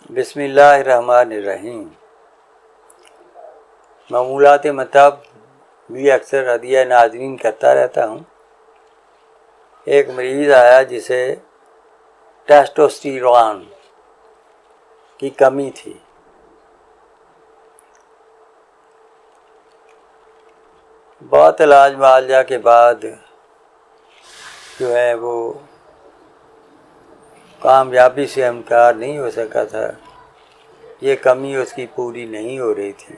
بسم اللہ الرحمن الرحیم۔ معمولات مطلب بھی اکثر ہدیہ ناظرین کرتا رہتا ہوں۔ ایک مریض آیا جسے ٹیسٹوسٹیرون کی کمی تھی۔ بہت علاج معالجہ کے بعد جو ہے وہ کامیابی سے انکار نہیں ہو سکا تھا، یہ کمی اس کی پوری نہیں ہو رہی تھی۔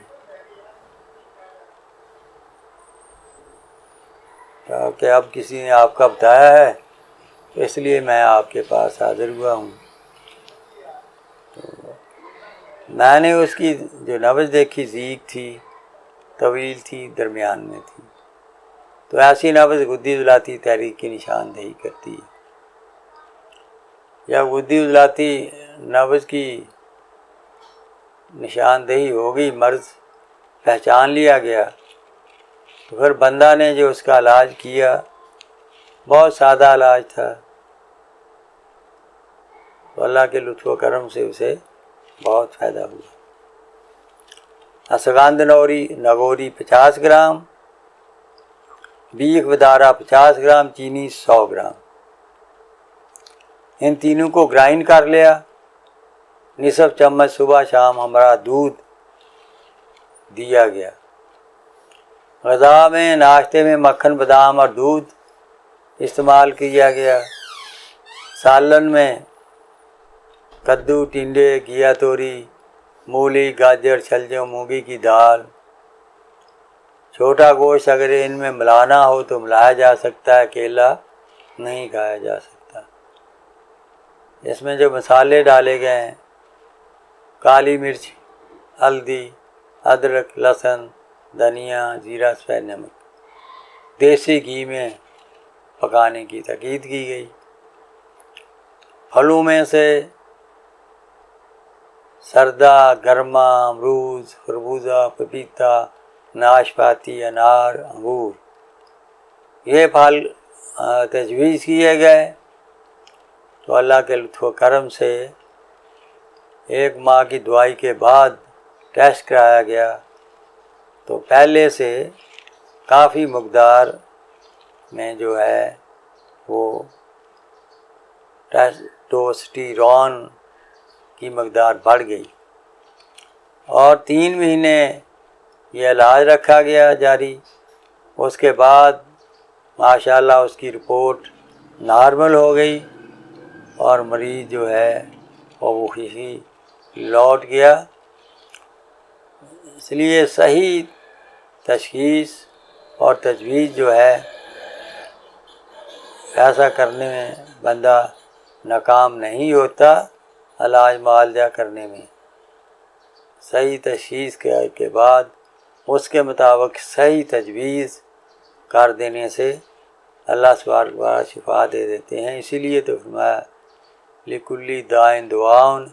کہ اب کسی نے آپ کا بتایا ہے تو اس لیے میں آپ کے پاس حاضر ہوا ہوں۔ تو میں نے اس کی جو نبض دیکھی ضیق تھی، طویل تھی، درمیان میں تھی۔ تو ایسی نبض غدی عضلاتی تحریک کی نشاندہی کرتی ہے۔ یا غدی عضلاتی نبض کی نشاندہی ہو گئی، مرض پہچان لیا گیا، تو پھر بندہ نے جو اس کا علاج کیا بہت سادہ علاج تھا، تو اللہ کے لطف و کرم سے اسے بہت فائدہ ہوا۔ اشغاند نگوری 50 گرام، بیخ ودارا 50 گرام، چینی 100 گرام، ان تینوں کو گرائنڈ کر لیا۔ نصف چمچ صبح شام ہمارا دودھ دیا گیا۔ غذا میں ناشتے میں مکھن، بادام اور دودھ استعمال کیا گیا۔ سالن میں کدو، ٹنڈے، گھیا توری، مولی، گاجر، چھلجوں، مونگی کی دال، چھوٹا گوشت اگر ان میں ملانا ہو تو ملایا جا سکتا ہے، کیلا نہیں کھایا جا سکتا۔ اس میں جو مسالے ڈالے گئے ہیں، کالی مرچ، ہلدی، ادرک، لہسن، دھنیا، زیرہ، سفید نمک، دیسی گھی میں پکانے کی تاکید کی گئی۔ پھلوں میں سے سردہ، گرما، امرود، خربوزہ، پپیتا، ناشپاتی، انار، انگور، یہ پھل تجویز کیے گئے۔ تو اللہ کے لطف و کرم سے 1 ماہ کی دعائی کے بعد ٹیسٹ کرایا گیا، تو پہلے سے کافی مقدار میں جو ہے وہ ٹیسٹوسٹیرون کی مقدار بڑھ گئی، اور 3 مہینے یہ علاج رکھا گیا جاری۔ اس کے بعد ماشاءاللہ اس کی رپورٹ نارمل ہو گئی، اور مریض جو ہے وہ خوشی لوٹ گیا۔ اس لیے صحیح تشخیص اور تجویز جو ہے، ایسا کرنے میں بندہ ناکام نہیں ہوتا۔ علاج معالجہ کرنے میں صحیح تشخیص کے بعد اس کے مطابق صحیح تجویز کر دینے سے اللہ سبحانہ و تعالیٰ شفا دے دیتے ہیں۔ اسی لیے تو فرمایا لِكُلِّ دَاءٍ دُعَاءٌ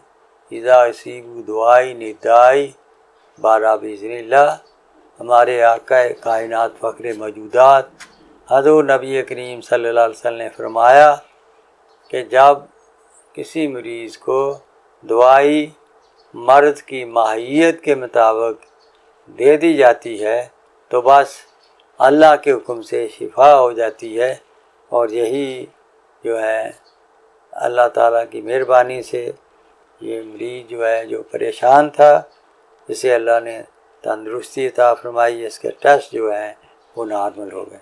اِذَا أُصِيبَ دُعَائِي نِدَائی بارہ بِإِذْنِ اللہ۔ ہمارے آقا کائنات فخر موجودات حضور نبی کریم صلی اللہ علیہ وسلم نے فرمایا کہ جب کسی مریض کو دوائی مرض کی ماہیت کے مطابق دے دی جاتی ہے تو بس اللہ کے حکم سے شفا ہو جاتی ہے، اور یہی جو ہے اللہ تعالیٰ کی مہربانی سے یہ مریض جو ہے جو پریشان تھا، جسے اللہ نے تندرستی عطا فرمائی، اس کے ٹیسٹ جو ہیں وہ نارمل ہو گئے۔